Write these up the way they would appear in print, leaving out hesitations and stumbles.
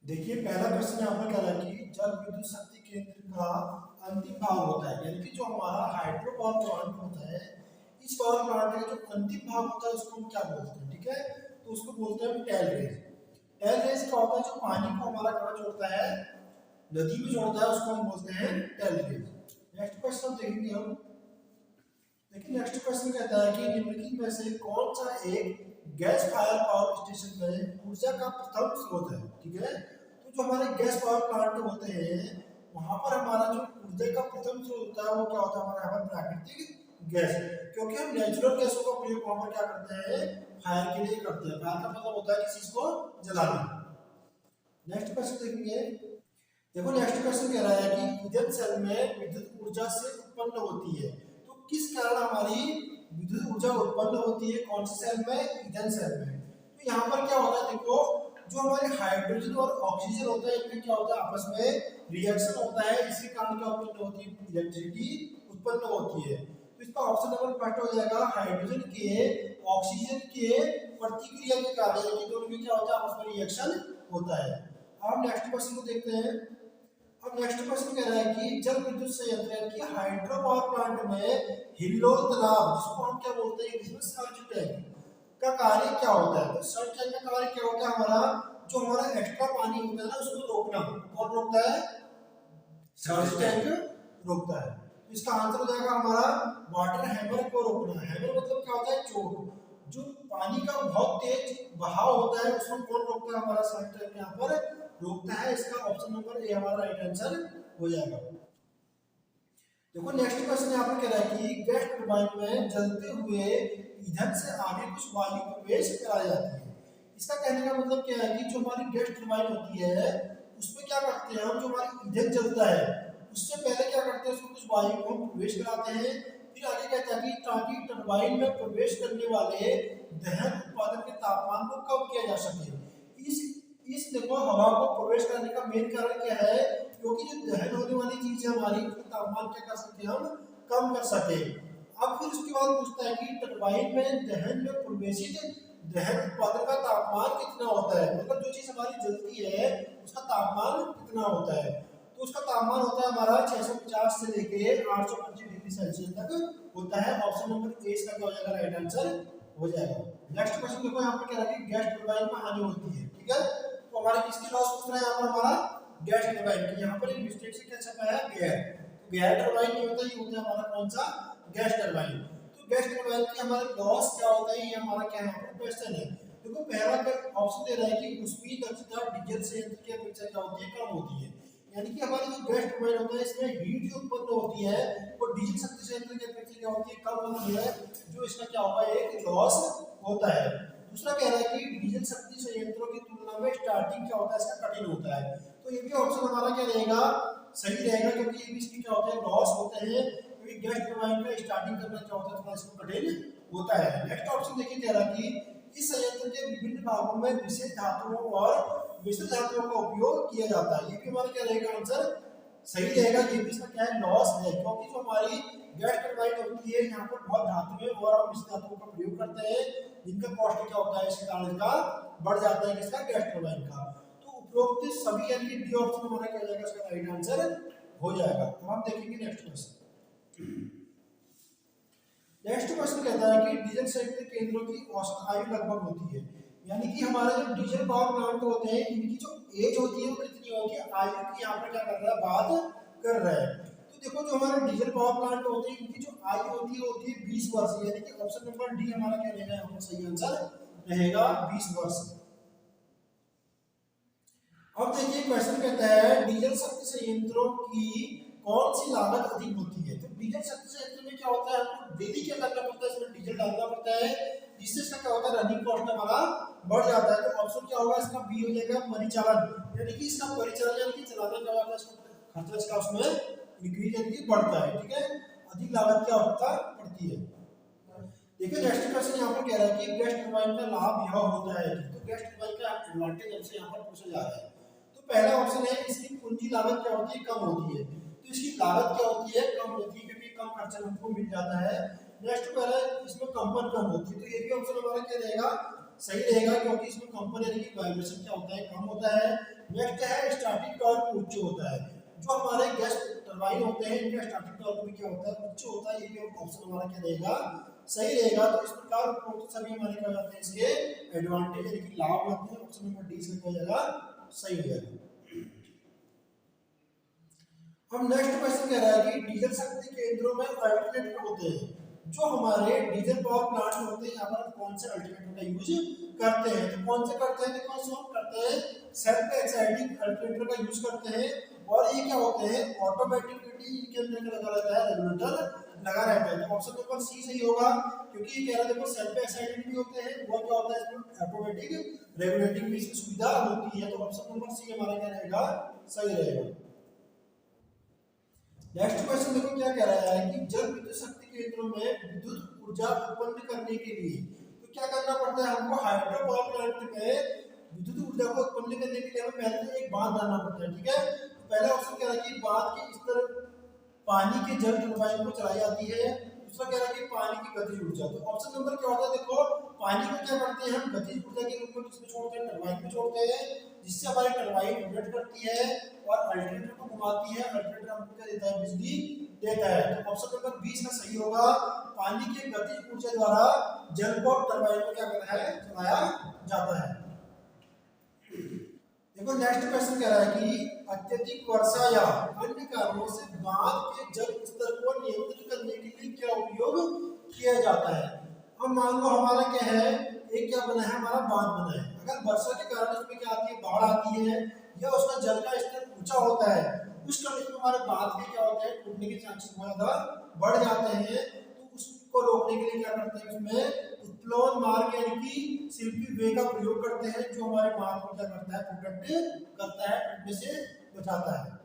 देखिए पहला क्वेश्चन यहाँ पर कह रहा है कि जल विद्युत शक्ति केंद्र का अंतिम भाग होता है, यानी कि जो हमारा हाइड्रो पावर प्लांट होता है, इस पावर प्लांट का जो अंतिम भाग होता है उसको हम क्या बोलते हैं? ठीक है, तो उसको बोलते हैं हम टेल रेज। टेल रेज का होता है जो पानी को हमारा कहाँ जोड़ता है, नदी में जोड़ता है, उसको हम बोलते हैं टेल रेज। नेक्स्ट क्वेश्चन देखेंगे हम। देखिए नेक्स्ट क्वेश्चन कहता है कि निम्नलिखित में से कौन सा एक गैस फायर पावर स्टेशन में ऊर्जा का प्रथम स्रोत है? ठीक है, तो जो हमारे गैस पावर प्लांट होते हैं वहां पर हमारा जो ऊर्जा का प्रथम स्रोत होता है वो क्या होता है? हमारा यहाँ पर प्राकृतिक गैस, क्योंकि हम नेचुरल गैसों का प्रयोग वहां पर क्या करते हैं? फायर के लिए करते हैं। फायर का मतलब होता है किसी चीज को जलाना। नेक्स्ट क्वेश्चन देखेंगे। देखो नेक्स्ट क्वेश्चन कह रहा है कि ईंधन सेल में विद्युत ऊर्जा से उत्पन्न होती है, तो किस कारण हमारी विद्युत ऊर्जा उत्पन्न होती है? कौन से सेल में? ईंधन सेल में। तो यहाँ पर क्या होता है? देखो जो हमारे हाइड्रोजन और ऑक्सीजन होता है इनमें क्या होता है? आपस में रिएक्शन होता है, इसके कारण क्या उत्पन्न होती है? इलेक्ट्रिसिटी उत्पन्न होती है। तो इसका ऑप्शन नंबर फर्स्ट हो जाएगा, हाइड्रोजन के ऑक्सीजन के प्रतिक्रिया के कारण, यानी दोनों में क्या होता है? आपस में रिएक्शन होता है। अब नेक्स्ट क्वेश्चन को देखते हैं। अब नेक्स्ट क्वेश्चन कह रहा है कि जल विद्युत संयंत्र यानी कि हाइड्रो पावर प्लांट में हिल्लोल तालाब, जिसको हम क्या बोलते हैं इंग्लिश में सर्ज टैंक, का कार्य क्या होता है? तो सर्ज टैंक का कार्य क्या होता है? हमारा जो हमारा एक्स्ट्रा पानी होता है ना उसको रोकना। कौन रोकता है? सर्ज टैंक रोकता है। तो इसका आंसर हो जाएगा हमारा वाटर हैमर को रोकना। हैमर मतलब क्या होता है? चोट। जो पानी का बहुत तेज बहाव होता है उसको कौन रोकता है? हमारा सर्ज टैंक यहाँ पर रोकता है। इसका ऑप्शन नंबर ए हमारा राइट आंसर हो जाएगा। देखो नेक्स्ट क्वेश्चन यहाँ पर कह रहा है कि गैस टरबाइन में जलते हुए ईंधन से आगे कुछ वायु प्रवेश कराई जाती है। इसका कहने का मतलब क्या है कि जो हमारी गैस टरबाइन होती है उसमें क्या करते हैं हम? जो हमारा ईंधन जलता है उससे पहले क्या करते हैं? उसमें कुछ वायु को हम प्रवेश कराते हैं। फिर आगे कहता है कि ताकि टरबाइन में प्रवेश करने वाले दहन उत्पादन के तापमान को कम किया जा सके। इस देखो हवा को प्रवेश करने का मेन कारण क्या है? क्योंकि जो दहन होने वाली चीज है हमारी, उसका तापमान क्या कर सकते हैं? हम कम कर सके। अब फिर उसके बाद पूछता है कि टरबाइन में दहन में प्रवेशित दहन उत्पादन का तापमान कितना होता है? मतलब जो चीज हमारी जलती है उसका तापमान कितना होता है? तो उसका तापमान होता है हमारा 650 से लेके 825 डिग्री सेल्सियस तक होता है। ऑप्शन नंबर ए इसका क्या हो जाएगा? राइट आंसर हो जाएगा। नेक्स्ट क्वेश्चन देखो यहाँ पे कह रहा है कि गैस टरबाइन में हानि होती है। ठीक है, तो हमारे किसकी लॉस पूछ रहा है? यहाँ पर हमारा गैस टरबाइन की। यहाँ पर एक मिस्टेक से क्या छपा है? गैर। तो गैर टरबाइन नहीं होता, ये होता है हमारा कौन सा? Gas turbine. तो गैस टरबाइन की हमारा लॉस क्या होता है? ये हमारा क्या यहाँ पर क्वेश्चन है। देखो पहला ऑप्शन दे रहा है कि उसकी दक्षता डीजल संयंत्र की अपेक्षा क्या होती है? कम होती है। यानी कि हमारी जो गैस टरबाइन होता है इसमें हीट जो उत्पन्न होती है वो डीजल शक्ति संयंत्र की अपेक्षा क्या होती है? कम होती है, जो इसका क्या होगा? एक लॉस होता है। दूसरा कह रहा है कि डीजल शक्ति संयंत्रों की तुलना में स्टार्टिंग क्या होता है? इसका कठिन होता है। तो ये भी ऑप्शन हमारा क्या रहेगा? सही रहेगा, क्योंकि ये भी इसकी क्या होते हैं? लॉस होते हैं। क्योंकि गैस टरबाइन का स्टार्टिंग करना क्या होता है? थोड़ा इसको कठिन होता है। नेक्स्ट ऑप्शन देखिए कह रहा है कि इस संयंत्र के विभिन्न भागों में विशेष धातुओं और विशेष धातुओं का उपयोग किया जाता है। ये भी हमारा क्या रहेगा? आंसर सही रहेगा। ये भी इसका क्या है? लॉस है, क्योंकि जो हमारी गैस टरबाइन होती है यहाँ पर बहुत धातुएं और हम इस धातुओं का प्रयोग करते हैं, जिनका कॉस्ट क्या होता है? इसके कारण का बढ़ जाता है किसका? गैस टरबाइन का। तो उपरोक्त सभी यानी कि डी ऑप्शन हमारा क्या हो जाएगा? इसका राइट आंसर हो जाएगा। अब हम देखेंगे नेक्स्ट क्वेश्चन। नेक्स्ट क्वेश्चन कहता है कि डीजल संयंत्र केंद्रों की औसत आयु लगभग होती है, यानी कि हमारे जो डीजल पावर प्लांट होते हैं इनकी जो एज होती है वो कितनी होती है? आयु की यहाँ पर क्या कर रहा है? बात कर रहा है। तो देखो जो हमारे डीजल पावर प्लांट होते हैं इनकी जो आयु होती है 20 वर्ष, यानी कि ऑप्शन नंबर डी हमारा क्या रहेगा? यहाँ पर सही आंसर रहेगा 20 वर्ष। अब देखिए क्वेश्चन कहता है डीजल शक्ति संयंत्रों की कौन सी लागत अधिक होती है? तो डीजल शक्ति संयंत्र में क्या होता है? हमको डेली क्या करना पड़ता है? इसमें डीजल डालना पड़ता है, जिससे इसका क्या होता है? रनिंग कॉस्ट हमारा बढ़ जाता है। तो ऑप्शन क्या होगा? इसका बी हो जाएगा परिचालन, यानी कि इसका परिचालन यानी कि चलाना क्या होता है? इसका खर्चा इसका उसमें इंक्रीज यानी कि बढ़ता है। ठीक है, अधिक लागत क्या होता पड़ती है। देखिए नेक्स्ट क्वेश्चन यहाँ पर कह रहा है कि गैस टरबाइन का लाभ यह होता है। तो गैस टरबाइन का एडवांटेज हमसे यहाँ पर पूछा जा रहा है। तो पहला ऑप्शन है इसकी पूंजी लागत क्या होती है? कम होती है। तो इसकी लागत क्या होती है? कम होती है, क्योंकि कम खर्चा हमको मिल जाता है। नेक्स्ट कह रहा है इसमें कंपन कम होती है। तो ये भी ऑप्शन हमारा क्या रहेगा? सही रहेगा, क्योंकि इसमें कंपन यानी कि वाइब्रेशन क्या होता है, कम होता है। नेक्स्ट है स्टैटिक टॉर्क उच्च होता है। जो हमारे गैस टरबाइन होते हैं इनका स्टैटिक टॉर्क भी क्या होता है, उच्च होता है। ये भी ऑप्शन हमारा क्या रहेगा, सही रहेगा। तो इस प्रकार उपरोक्त सभी हमारे क्या जाते हैं, इसके एडवांटेज यानी कि लाभ होते हैं। ऑप्शन नंबर डी इसका क्या हो जाएगा, सही हो जाएगा। हम नेक्स्ट क्वेश्चन कह रहा है कि डीजल शक्ति केंद्रों में अल्टरनेटर होते हैं। जो हमारे डीजल पावर प्लांट होते हैं, यहाँ पर कौन से अल्टरनेटर का यूज करते हैं, तो कौन से करते हैं, देखो इसको हम करते हैं सेल्फ एक्साइटिंग अल्टरनेटर का यूज करते हैं। और ये क्या होते हैं, ऑटोमेटिकली इनके अंदर लगा रहता है, रेगुलेटर लगा रहता है। तो ऑप्शन नंबर सी सही होगा, क्योंकि ये कह रहा है देखो सेल्फ एक्साइटिंग भी होते हैं, वो क्या होता है इसमें ऑटोमेटिक रेगुलेटिंग भी इसकी सुविधा होती है। तो ऑप्शन नंबर सी हमारा क्या रहेगा, सही रहेगा। नेक्स्ट क्वेश्चन देखो क्या कह रहा है कि जल विद्युत शक्ति केंद्रों में विद्युत ऊर्जा उत्पन्न करने के लिए तो क्या करना पड़ता है, हमको हाइड्रो पावर प्लांट में विद्युत ऊर्जा को उत्पन्न करने के लिए हमें पहले तो एक बांध डालना पड़ता है, ठीक है। तो पहला ऑप्शन क्या है कि बांध के इस तरफ पानी के जल टरबाइन को चलाई जाती है। दूसरा कह रहा है कि पानी की गतिज ऊर्जा। तो ऑप्शन नंबर क्या होता है, देखो पानी को क्या करते हैं हम गतिज ऊर्जा के रूप में किसमें छोड़ते हैं, टरबाइन में छोड़ते हैं, जिससे हमारी टरबाइन रोटेट करती है और अल्टरनेटर को घुमाती है। अल्टरनेटर हमको क्या देता है, बिजली देता है। तो ऑप्शन नंबर 20 का सही होगा, पानी के गतिज ऊर्जा द्वारा जल को टरबाइन में क्या करना है, चलाया जाता है। देखो नेक्स्ट क्वेश्चन कह रहा है कि अत्यधिक वर्षा या अन्य कारणों से बांध के जल स्तर को नियंत्रित करने के लिए क्या उपयोग किया जाता है। अब मान लो हमारा क्या है, एक क्या बना है, हमारा बांध बना है। अगर वर्षा के कारण उसमें क्या आती है, बाढ़ आती है या उसका जल का स्तर ऊंचा होता है, उस कंडीशन में हमारे बांध के क्या होते हैं, टूटने के चांसेस बहुत ज्यादा बढ़ जाते हैं। तो उसको रोकने के लिए क्या करते हैं, उसमें उत्प्लवन मार्ग यानी कि शिल्पी वे का प्रयोग करते हैं, जो हमारे बांध को क्या करता है, प्रोटेक्ट करता है, टूटने से बचाता है।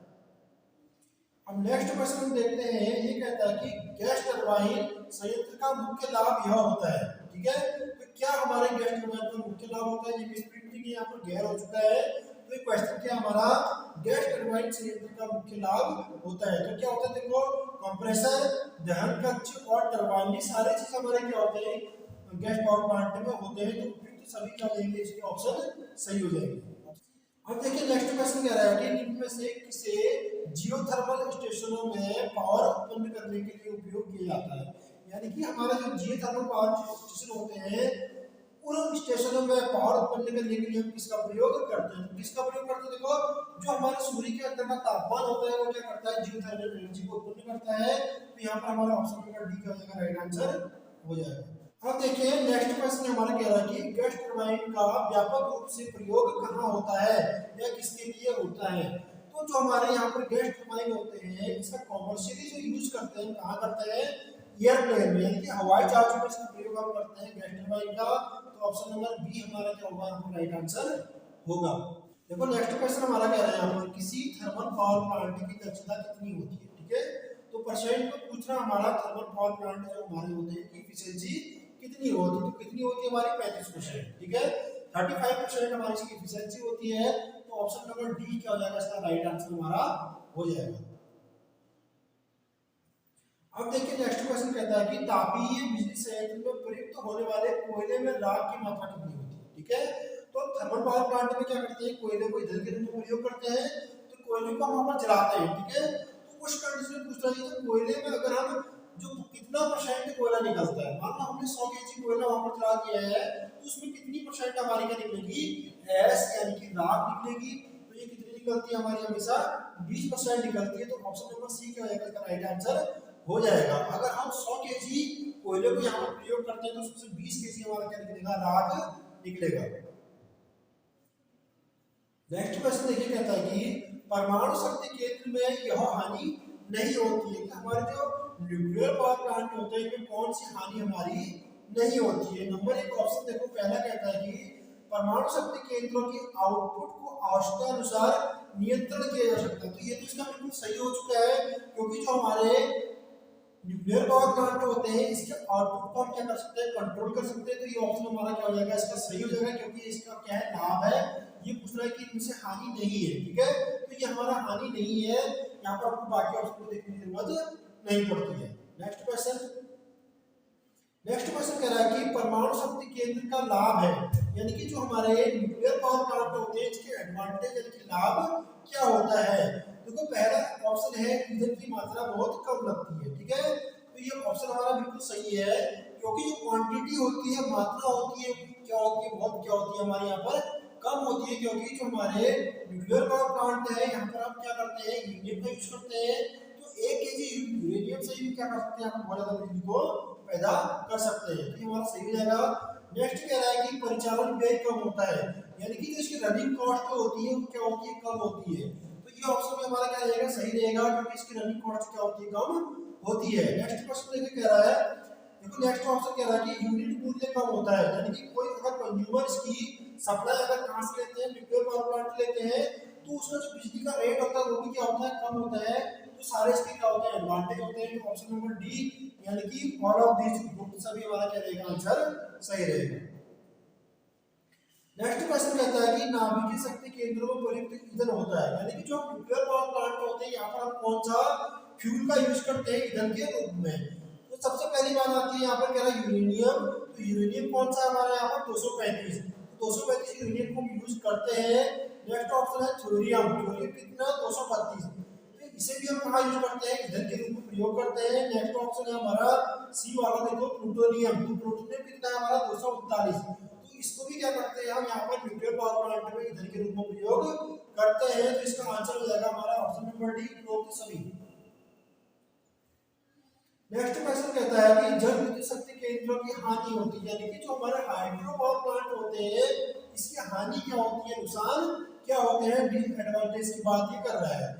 अब नेक्स्ट क्वेश्चन हम देखते हैं, ये कहता है कि गैस टरबाइन संयंत्र का मुख्य लाभ यह होता है, ठीक है। तो क्या हमारे गैस टरबाइन का मुख्य लाभ होता है, ये प्रिंटिंग यहाँ पर गैर हो चुका है। तो ये क्वेश्चन क्या हमारा, गैस टरबाइन संयंत्र का मुख्य लाभ होता है। तो क्या होता है, देखो कंप्रेसर, दहन कक्ष और टरबाइन, ये सारे चीज हमारे क्या होते हैं, गैस पावर प्लांट में होते हैं। तो उपयुक्त सभी क्या लेंगे, इसके ऑप्शन सही हो जाएंगे। अब देखिए नेक्स्ट क्वेश्चन कह रहा है कि निम्न में से किसे जियोथर्मल स्टेशनों में पावर उत्पन्न करने के लिए उपयोग किया जाता है। यानी कि हमारा जो जियोथर्मल पावर स्टेशन होते हैं, उन स्टेशनों में पावर उत्पन्न करने के लिए हम किसका प्रयोग करते हैं, किसका प्रयोग करते हैं, देखो जो हमारे सूर्य के अंदर का तापमान होता है वो क्या करता है, जियोथर्मल एनर्जी को उत्पन्न करता है। तो यहाँ पर हमारा ऑप्शन नंबर डी का जाएगा, राइट आंसर हो जाएगा। अब देखिए नेक्स्ट क्वेश्चन हमारा कह रहा है कि गैस टरबाइन का व्यापक रूप से प्रयोग कहाँ होता है या किसके लिए होता है। तो जो हमारे यहाँ पर गैस टरबाइन होते हैं, इसका कॉमर्शियली जो यूज करते हैं, कहाँ करते हैं, एयरप्लेन में, यानी कि हवाई जहाज में इसका प्रयोग हम करते हैं गैस टरबाइन का। तो ऑप्शन नंबर बी हमारा क्या होगा, हमको राइट आंसर होगा। देखो नेक्स्ट क्वेश्चन हमारा कह रहा है यहाँ पर किसी थर्मल पावर प्लांट की दक्षता कितनी होती है, ठीक है। तो परसेंट को पूछना हमारा, थर्मल पावर प्लांट जो हमारे होते हैं की एफिशिएंसी कितनी होती है, तो कितनी होती है हमारी 35%, ठीक है। 35% हमारी इसकी एफिशिएंसी होती है। तो ऑप्शन नंबर डी क्या हो जाएगा, इसका राइट आंसर हमारा हो जाएगा। अब देखिए नेक्स्ट क्वेश्चन कहता है कि तापीय बिजली संयंत्र में प्रयुक्त होने वाले कोयले में राख की मात्रा कितनी होती है, ठीक है। तो थर्मल पावर प्लांट में क्या करते हैं, कोयले को ईंधन के रूप में प्रयोग करते हैं। तो कोयले को हम वहां पर जलाते हैं, ठीक है। तो उस कंडीशन में पूछ रहा है कि कोयले में अगर हम जो कितना परसेंट कोयला निकलता है, मान लो हमने 100 केजी कोयला वहां पर जला दिया है, तो उसमें कितनी परसेंट हमारी क्या निकलेगी, एस यानी कि राख निकलेगी। तो ये कितनी निकलती है हमारी, हमेशा 20% निकलती है। तो ऑप्शन नंबर सी क्या हो जाएगा, इसका राइट आंसर हो जाएगा। अगर हम 100 केजी कोयले को यहाँ पर प्रयोग करते हैं तो उसमें 20 केजी हमारा क्या निकलेगा, राख निकलेगा। नेक्स्ट क्वेश्चन देखिए कहता है कि परमाणु शक्ति केंद्र में यह हानि नहीं होती है। हमारे जो न्यूक्लियर पावर प्लांट होते हैं इनमें कौन सी हानि हमारी नहीं होती है। नंबर एक ऑप्शन देखो पहला कहता है कि परमाणु शक्ति केंद्रों की आउटपुट को आवश्यकतानुसार नियंत्रण किया जा सकता है। तो ये तो इसका बिल्कुल सही हो चुका है, क्योंकि जो हमारे न्यूक्लियर पावर प्लांट होते हैं इसके आउटपुट को हम क्या कर सकते हैं, कंट्रोल कर सकते हैं। तो ये ऑप्शन हमारा क्या हो जाएगा, इसका सही हो जाएगा, क्योंकि इसका क्या है, लाभ है। ये पूछ रहा है कि इनसे हानि नहीं है, ठीक है। तो ये हमारा हानि नहीं है, यहाँ पर आपको बाकी ऑप्शन को देखने की जरूरत नहीं पड़ती है। नेक्स्ट क्वेश्चन नेक्स्ट क्वेश्चन कह रहा है कि परमाणु शक्ति केंद्र का लाभ है, यानी कि जो हमारे न्यूक्लियर पावर प्लांट होते हैं इसके एडवांटेज यानी कि लाभ क्या होता है। देखो पहला ऑप्शन है ईंधन की मात्रा बहुत कम लगती है, ठीक है, तो ये ऑप्शन हमारा बिल्कुल सही है, क्योंकि जो क्वांटिटी होती है, मात्रा होती है, क्या होती है, बहुत क्या होती है हमारे यहाँ पर कम होती है, क्योंकि जो हमारे न्यूक्लियर पावर प्लांट है यहाँ पर हम क्या करते हैं, यूरेनियम का यूज करते हैं, तो 1 kg यूरेनियम से भी क्या कर सकते हैं, हम बहुत ज्यादा बिजली को पैदा कर सकते हैं, तो ये हमारा सही हो जाएगा। नेक्स्ट कह रहा है कि परिचालन व्यय कम होता है, यानी कि जो इसकी रनिंग कॉस्ट होती है वो क्या होती है, कम होती है, तो ये ऑप्शन में हमारा क्या रहेगा, सही रहेगा, क्योंकि इसकी रनिंग कॉस्ट क्या होती है, कम होती है। नेक्स्ट क्वेश्चन देखिए कह रहा है, देखो नेक्स्ट ऑप्शन कह रहा है कि यूनिट मूल्य कम होता है, यानी कि कोई अगर कंज्यूमर इसकी सप्लाई अगर कहां से लेते हैं, न्यूक्लियर पावर प्लांट लेते हैं, तो उसका जो बिजली का रेट होता है वो भी क्या होता है, कम होता है, तो सारे इसके क्या होते हैं, एडवांटेज होते हैं। तो ऑप्शन नंबर डी यानी कि ऑल ऑफ दीज सभी हमारा क्या रहेगा, आंसर सही रहेगा। नेक्स्ट क्वेश्चन कहता है कि नाभिकीय शक्ति केंद्रों में पर्याप्त ईंधन होता है, यानी कि जो न्यूक्लियर पावर प्लांट होते हैं यहाँ पर हम कौन सा फ्यूल का यूज करते हैं ईंधन के रूप में। तो सबसे पहली बात आती है यहाँ पर कह रहा है यूरेनियम, तो यूरेनियम कौन सा हमारा यहाँ पर 235, तो 235 यूरेनियम को हम यूज करते हैं। नेक्स्ट ऑप्शन है थोरियम, थोरियम कितना 232, तो इसे भी हम कहाँ यूज करते हैं, ईंधन के रूप में प्रयोग करते हैं। नेक्स्ट ऑप्शन है हमारा सी वाला, देखो प्लूटोनियम, तो प्लूटोनियम कितना है हमारा 239, तो इसको भी क्या करते हैं हम यहाँ पर न्यूक्लियर पावर प्लांट में ईंधन के रूप में प्रयोग करते हैं। तो इसका आंसर हो जाएगा हमारा ऑप्शन नंबर डी, उपरोक्त सभी। नेक्स्ट क्वेश्चन कहता है कि जल विद्युत शक्ति केंद्रों की हानि होती है, यानी कि जो हमारे हाइड्रो पावर प्लांट होते हैं इसकी हानि क्या होती है, नुकसान क्या होते हैं, डिसएडवांटेज की बात ये कर रहा है।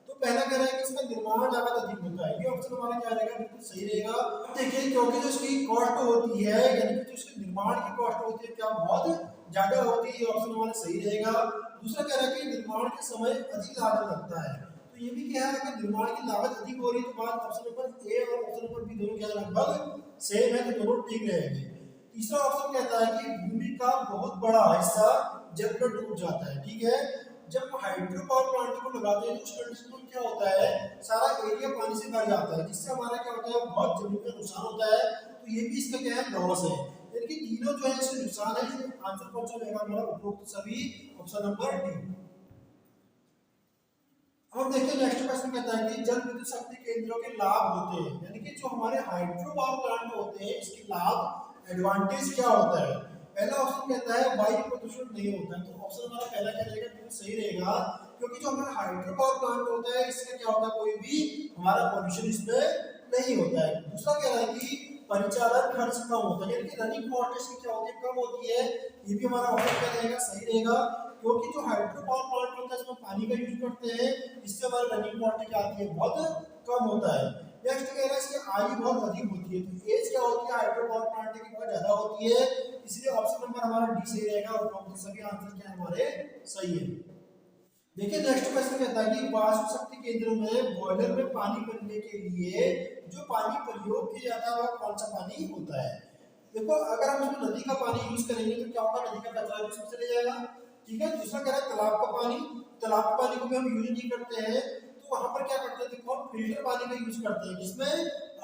तो पहला कह रहा है कि इसका निर्माण लागत अधिक होता है, ये ऑप्शन हमारा क्या रहेगा, बिल्कुल सही रहेगा। देखिए क्योंकि जो इसकी कॉस्ट होती है, यानी कि जो इसके निर्माण की कॉस्ट होती है क्या बहुत ज्यादा होती है, ऑप्शन हमारा सही रहेगा। दूसरा कह रहा है कि निर्माण के समय अधिक लागत लगता है, तो ये भी क्या है, अगर निर्माण की लागत अधिक हो रही है तो बात ऑप्शन नंबर ए और ऑप्शन नंबर बी दोनों क्या लगभग सेम है, तो दोनों ठीक रहेंगे। तीसरा ऑप्शन कहता है कि भूमि का बहुत बड़ा हिस्सा जल में डूब जाता है, ठीक है, जब हाइड्रो पावर प्लांट को लगाते हैं तो उस कंडीशन में क्या होता है, सारा एरिया पानी से भर जाता है, जिससे हमारा क्या होता है, बहुत जमीन का नुकसान होता है, तो ये भी इसका क्या है, लॉस है, यानी कि तीनों जो है इससे नुकसान है, इसमें आंसर कौन सा रहेगा हमारा, उपरोक्त सभी, ऑप्शन नंबर डी। अब देखिए नेक्स्ट क्वेश्चन कहता है कि जल विद्युत शक्ति केंद्रों के लाभ होते हैं, यानी कि जो हमारे हाइड्रो पावर प्लांट होते हैं इसके लाभ एडवांटेज क्या होता है। पहला ऑप्शन कहता है वायु प्रदूषण नहीं होता है, तो ऑप्शन हमारा पहला क्या रहेगा, बिल्कुल सही रहेगा, क्योंकि जो हमारा हाइड्रो पावर प्लांट होता है इससे क्या होता है, कोई भी हमारा पॉल्यूशन इसमें नहीं होता है। दूसरा कह रहा है कि परिचालन खर्च कम होता है, यानी कि रनिंग कॉस्ट इसकी क्या होती है, कम होती है, ये भी हमारा ऑप्शन क्या रहेगा, सही रहेगा, क्योंकि जो हाइड्रो पावर प्लांट होता है इसमें पानी का यूज करते हैं, इससे हमारी रनिंग कॉस्ट क्या आती है, बहुत कम होता है। नेक्स्ट कह रहा है इसकी आयु बहुत अधिक होती है, तो एज क्या होती है हाइड्रो पावर प्लांट की बहुत ज्यादा होती है, इसलिए ऑप्शन नंबर हमारा डी सही रहेगा, और सभी आंसर क्या हमारे सही है। देखिए नेक्स्ट क्वेश्चन कहता है कि वाष्प शक्ति केंद्र में बॉयलर में पानी बनने के लिए जो पानी प्रयोग किया जाता है वह कौन सा पानी होता है। देखो अगर हम इसमें नदी का पानी यूज करेंगे तो क्या होगा, नदी का कचरा भी सबसे ले जाएगा, ठीक है। दूसरा कह रहा है तालाब का पानी, तालाब के पानी को भी हम यूज नहीं करते हैं, तो वहां पर क्या करते हैं, देखो हम फिल्टर पानी का यूज करते हैं, जिसमें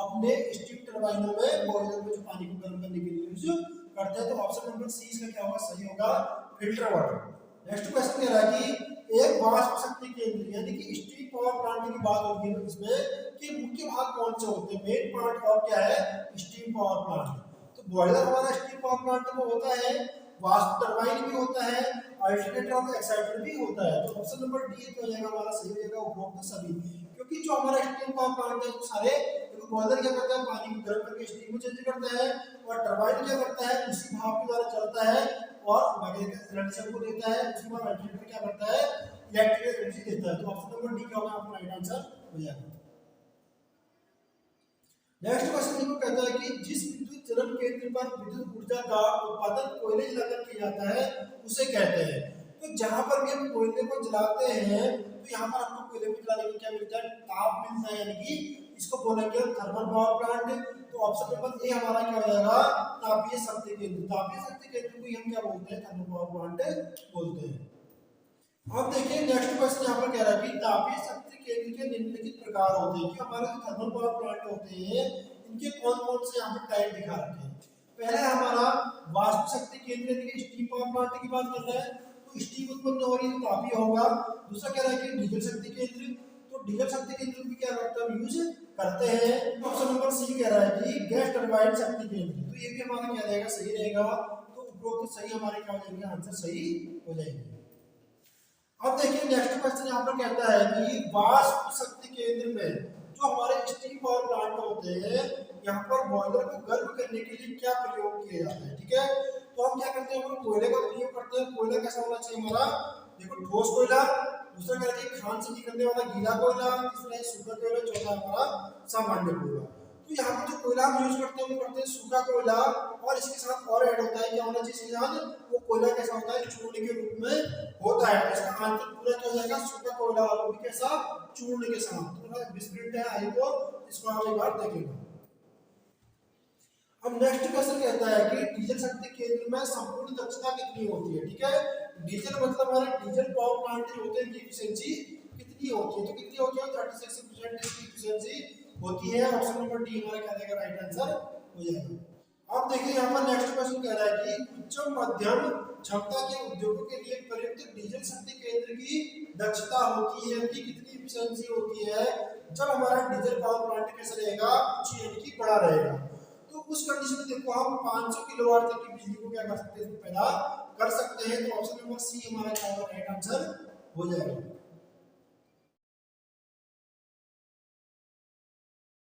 अपने स्टीम टरबाइनों में बॉयलर में जो पानी को गर्म करने के लिए यूज करते हैं, तो ऑप्शन नंबर सी इसका क्या होगा, सही होगा, फिल्टर वाटर। नेक्स्ट क्वेश्चन कह रहा है कि एक वाष्प शक्ति केंद्र यानी कि स्टीम पावर प्लांट की बात होगी इसमें कि मुख्य भाग कौन से होते हैं, मेन पार्ट और क्या है, स्टीम पावर प्लांट। तो बॉयलर हमारा स्टीम पावर प्लांट में होता है, वाष्प टरबाइन भी होता है, अल्टरनेटर और एक्साइटर भी होता है, तो ऑप्शन नंबर डी हो जाएगा हमारा सही हो जाएगा, उपरोक्त सभी, क्योंकि जो हमारा स्टीम पावर प्लांट है वो सारे, देखो बॉयलर क्या करता है, पानी को गर्म करके स्टीम में चेंज करता है, और टरबाइन क्या करता है, उसी भाप के द्वारा चलता है और मैकेनिकल एनर्जी को देता है, उसके बाद अल्टरनेटर क्या करता है, इलेक्ट्रिकल एनर्जी देता है, तो ऑप्शन नंबर डी क्या होगा आपका राइट आंसर हो जाएगा। नेक्स्ट क्वेश्चन देखो कहता है कि जिस विद्युत चलन केंद्र पर विद्युत ऊर्जा का उत्पादन कोयले जलाकर किया जाता है उसे कहते हैं। तो जहां पर भी हम कोयले को जलाते हैं तो यहाँ पर हमको कोयले को जलाने में क्या मिलता है, ताप मिलता है, यानी कि इसको बोलेंगे थर्मल पावर प्लांट। तो ऑप्शन नंबर ए हमारा क्या हो जाएगा, तापीय शक्ति केंद्र। तापीय शक्ति केंद्र को हम क्या बोलते हैं, थर्मल पावर प्लांट बोलते हैं। अब देखिए नेक्स्ट क्वेश्चन यहाँ पर कह रहा है कि तापीय शक्ति केंद्र के निम्नलिखित प्रकार होते हैं, कि हमारे जो थर्मल पावर प्लांट होते हैं उनके कौन कौन से यहाँ पे टाइप दिखा रखे हैं। पहले हमारा वाष्प शक्ति केंद्र यानी स्टीम पावर प्लांट की बात कर रहे हैं, तो स्टीम उत्पन्न हो रही है तो तापीय होगा। दूसरा कह रहा है कि डीजल शक्ति केंद्र, तो डीजल शक्ति केंद्र भी क्या करते हैं, यूज करते हैं। ऑप्शन नंबर सी कह रहा है कि गैस टरबाइन शक्ति केंद्र, तो ये भी हमारा क्या रहेगा, सही रहेगा। तो उपरोक्त सही हमारे क्या हो जाएंगे, आंसर सही हो जाएंगे। अब देखिए नेक्स्ट क्वेश्चन यहाँ पर कहता है कि वाष्प शक्ति केंद्र में जो हमारे स्टीम पावर प्लांट होते हैं, यहाँ पर बॉयलर को गर्म करने के लिए क्या प्रयोग किया जाता है। ठीक है, तो हम क्या करते हैं, हम कोयले का प्रयोग करते हैं। कोयला कैसा होना चाहिए हमारा, देखो ठोस कोयला, दूसरा क्या है खान से निकलने वाला गीला कोयला, तीसरा है सूखा कोयला, चौथा हमारा सामान्य कोयला। तो यहाँ पर जो कोयला हम यूज करते हैं वो करते हैं सूखा कोयला, और इसके साथ और ऐड होता है क्या होना चाहिए साथ, वो कोयला कैसा होता है, चूर्ण के रूप में होता है। इसका आंसर पूरा क्या हो जाएगा, सूखा कोयला, और वो भी कैसा, चूर्ण के साथ। तो 20 मिनट है, आई तो इसको आप एक बार देखेंगे। अब नेक्स्ट क्वेश्चन कहता है कि डीजल शक्ति केंद्र में संपूर्ण दक्षता कितनी होती है। ठीक है, डीजल मतलब हमारे डीजल पावर प्लांट जो होते हैं की एफिशिएंसी कितनी होती है, तो कितनी होती है, 36% इसकी एफिशिएंसी होती है। ऑप्शन नंबर डी हमारा क्या रहेगा, राइट आंसर हो जाएगा। अब देखिए यहाँ पर नेक्स्ट क्वेश्चन कह रहा है कि उच्च मध्यम क्षमता के उद्योगों के लिए प्रयुक्त डीजल शक्ति केंद्र की दक्षता होती है कि कितनी एफिशिएंसी होती है जब हमारा डीजल पावर प्लांट कैसा रहेगा, उच्च यानी कि बड़ा रहेगा। तो उस कंडीशन में देखो हम 500 किलोवाट तक की बिजली को क्या कर सकते हैं, पैदा कर सकते हैं। तो ऑप्शन नंबर सी हमारा क्या होगा, राइट आंसर हो जाएगा।